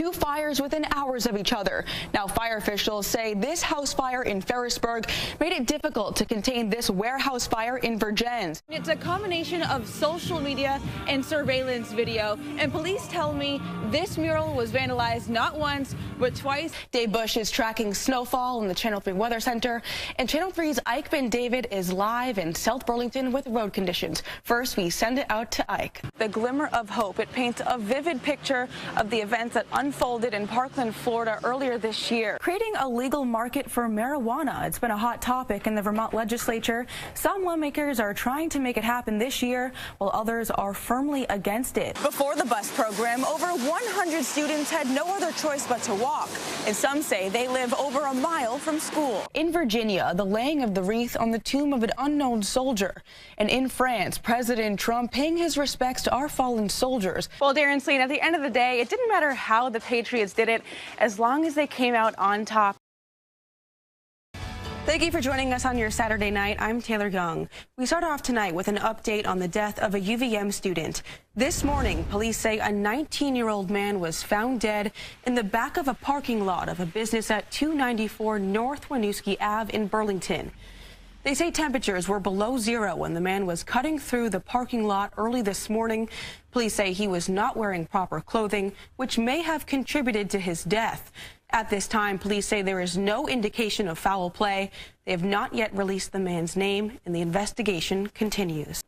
two fires within hours of each other. Now, fire officials say this house fire in Ferrisburg made it difficult to contain this warehouse fire in Vergennes. It's a combination of social media and surveillance video, and police tell me this mural was vandalized not once, but twice. Dave Bush is tracking snowfall in the Channel 3 Weather Center, and Channel 3's Ike Ben David is live in South Burlington with road conditions. First, we send it out to Ike. The glimmer of hope. It paints a vivid picture of the events that unfolded in Parkland, Florida earlier this year. Creating a legal market for marijuana. It's been a hot topic in the Vermont legislature. Some lawmakers are trying to make it happen this year, while others are firmly against it. Before the bus program, over 100 students had no other choice but to walk, and some say they live over a mile from school. In Virginia, the laying of the wreath on the tomb of an unknown soldier. And in France, President Trump paying his respects to our fallen soldiers. Well, Darren Sleen, at the end of the day, it didn't matter how the Patriots did it, as long as they came out on top. Thank you for joining us on your Saturday night. I'm Taylor Young. We start off tonight with an update on the death of a UVM student. This morning, police say a 19-year-old man was found dead in the back of a parking lot of a business at 294 North Winooski Ave in Burlington. They say temperatures were below zero when the man was cutting through the parking lot early this morning. Police say he was not wearing proper clothing, which may have contributed to his death. At this time, police say there is no indication of foul play. They have not yet released the man's name, and the investigation continues.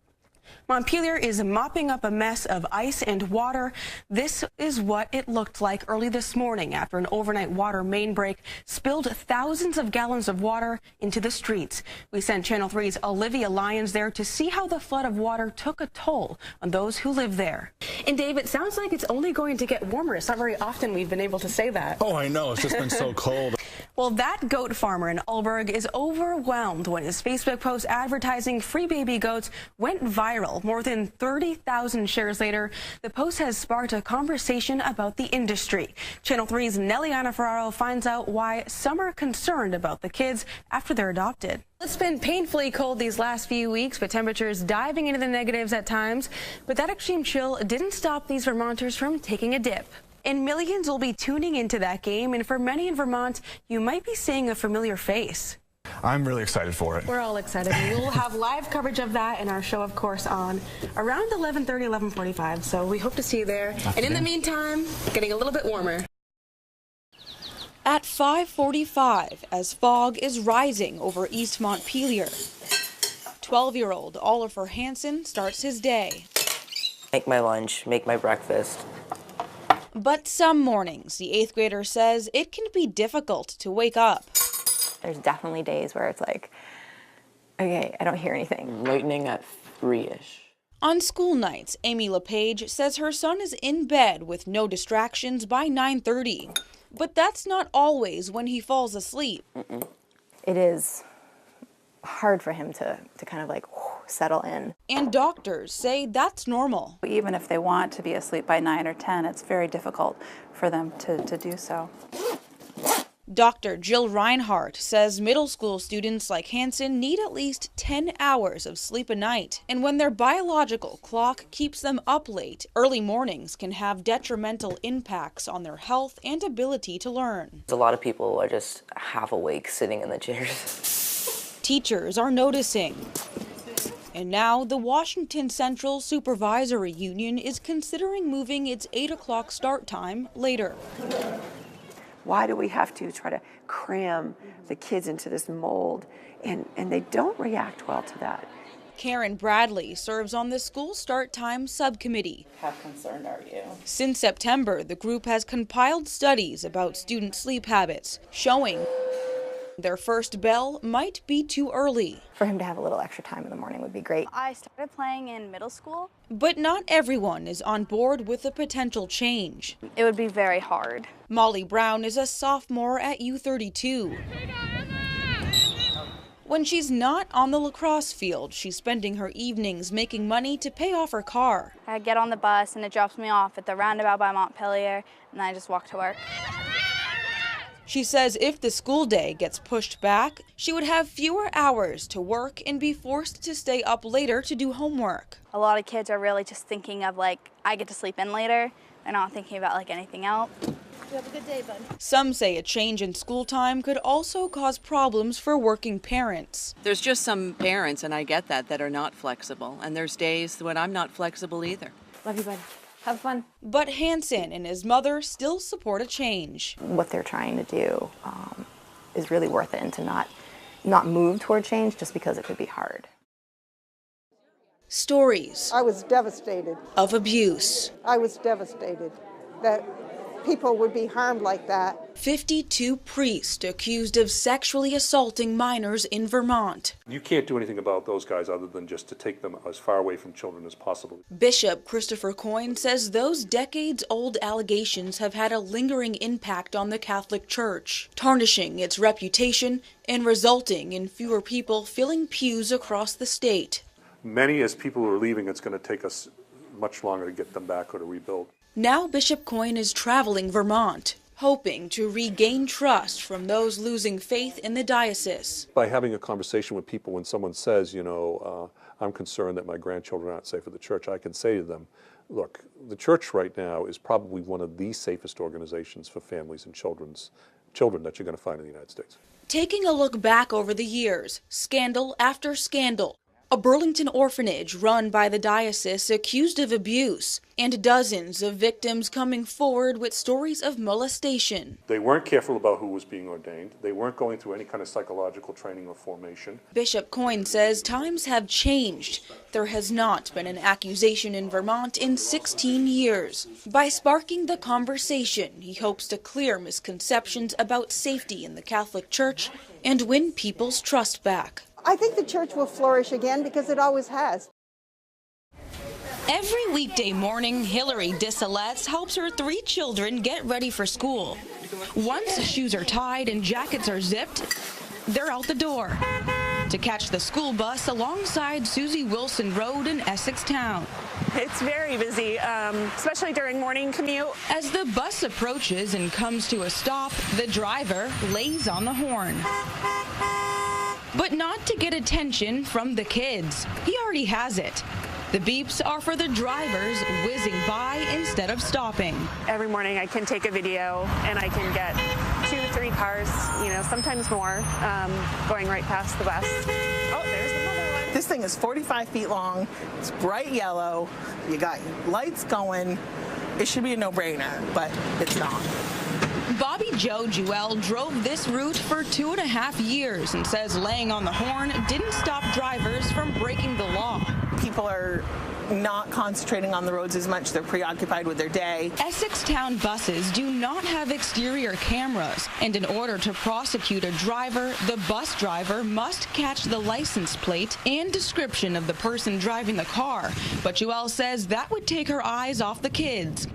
Montpelier is mopping up a mess of ice and water. This is what it looked like early this morning after an overnight water main break spilled thousands of gallons of water into the streets. We sent Channel 3's Olivia Lyons there to see how the flood of water took a toll on those who live there. And Dave, it sounds like it's only going to get warmer. It's not very often we've been able to say that. Oh, I know. It's just been so cold. Well, that goat farmer in Alberg is overwhelmed when his Facebook post advertising free baby goats went viral. More than 30,000 shares later, the post has sparked a conversation about the industry. Channel 3's Neliana Ferraro finds out why some are concerned about the kids after they're adopted. It's been painfully cold these last few weeks, with temperatures diving into the negatives at times. But that extreme chill didn't stop these Vermonters from taking a dip. And millions will be tuning into that game, and for many in Vermont, you might be seeing a familiar face. I'm really excited for it. We're all excited. We'll have live coverage of that in our show, of course, on around 11:30, 11:45. So we hope to see you there. And in the meantime, getting a little bit warmer. At 5:45, as fog is rising over East Montpelier, 12-year-old Oliver Hansen starts his day. Make my lunch, make my breakfast. But some mornings, the 8th grader says it can be difficult to wake up. There's definitely days where it's like, okay, I don't hear anything. Lightning at 3-ish. On school nights, Amy LePage says her son is in bed with no distractions by 9:30. But that's not always when he falls asleep. It is hard for him to kind of like settle in. And doctors say that's normal. Even if they want to be asleep by 9 or 10, it's very difficult for them to do so. Dr. Jill Reinhardt says middle school students like Hansen need at least 10 hours of sleep a night. And when their biological clock keeps them up late, early mornings can have detrimental impacts on their health and ability to learn. A lot of people are just half awake sitting in the chairs. Teachers are noticing. And now the Washington Central Supervisory Union is considering moving its 8 o'clock start time later. Why do we have to try to cram the kids into this mold? And they don't react well to that. Karen Bradley serves on the school start time subcommittee. How concerned are you? Since September, the group has compiled studies about student sleep habits, showing their first bell might be too early. For him to have a little extra time in the morning would be great. I started playing in middle school. But not everyone is on board with the potential change. It would be very hard. Molly Brown is a sophomore at U32. When she's not on the lacrosse field, she's spending her evenings making money to pay off her car. I get on the bus and it drops me off at the roundabout by Montpelier, and then I just walk to work. She says if the school day gets pushed back, she would have fewer hours to work and be forced to stay up later to do homework. A lot of kids are really just thinking of like, I get to sleep in later. They're not thinking about like anything else. Have a good day, bud. Some say a change in school time could also cause problems for working parents. There's just some parents, and I get that are not flexible. And there's days when I'm not flexible either. Love you, bud. Have fun. But Hansen and his mother still support a change. What they're trying to do is really worth it, and to not move toward change just because it could be hard. Stories. I was devastated. Of abuse. I was devastated that people would be harmed like that. 52 priests accused of sexually assaulting minors in Vermont. You can't do anything about those guys other than just to take them as far away from children as possible. Bishop Christopher Coyne says those decades-old allegations have had a lingering impact on the Catholic Church, tarnishing its reputation and resulting in fewer people filling pews across the state. Many as people are leaving, it's going to take us much longer to get them back or to rebuild. Now Bishop Coyne is traveling Vermont, hoping to regain trust from those losing faith in the diocese. By having a conversation with people, when someone says, I'm concerned that my grandchildren aren't safe at the church, I can say to them, look, the church right now is probably one of the safest organizations for families and children that you're going to find in the United States. Taking a look back over the years, scandal after scandal. A Burlington orphanage run by the diocese accused of abuse, and dozens of victims coming forward with stories of molestation. They weren't careful about who was being ordained. They weren't going through any kind of psychological training or formation. Bishop Coyne says times have changed. There has not been an accusation in Vermont in 16 years. By sparking the conversation, he hopes to clear misconceptions about safety in the Catholic Church and win people's trust back. I think the church will flourish again because it always has. Every weekday morning, Hillary Disselets helps her 3 children get ready for school. Once shoes are tied and jackets are zipped, they're out the door to catch the school bus alongside Susie Wilson Road in Essex Town. It's very busy, especially during morning commute. As the bus approaches and comes to a stop, the driver lays on the horn. But not to get attention from the kids. He already has it. The beeps are for the drivers whizzing by instead of stopping. Every morning I can take a video and I can get 2, 3 cars, sometimes more, going right past the bus. Oh, there's another one. This thing is 45 feet long. It's bright yellow. You got lights going. It should be a no-brainer, but it's not. Bobby Joe Jewell drove this route for 2.5 years and says laying on the horn didn't stop drivers from breaking the law. People are not concentrating on the roads as much. They're preoccupied with their day. Essex Town buses do not have exterior cameras, and in order to prosecute a driver, the bus driver must catch the license plate and description of the person driving the car. But Jewell says that would take her eyes off the kids.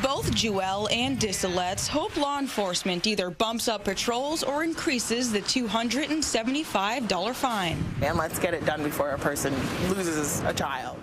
Both Jewell and Disselets hope law enforcement either bumps up patrols or increases the $275 fine. And let's get it done before a person loses a child.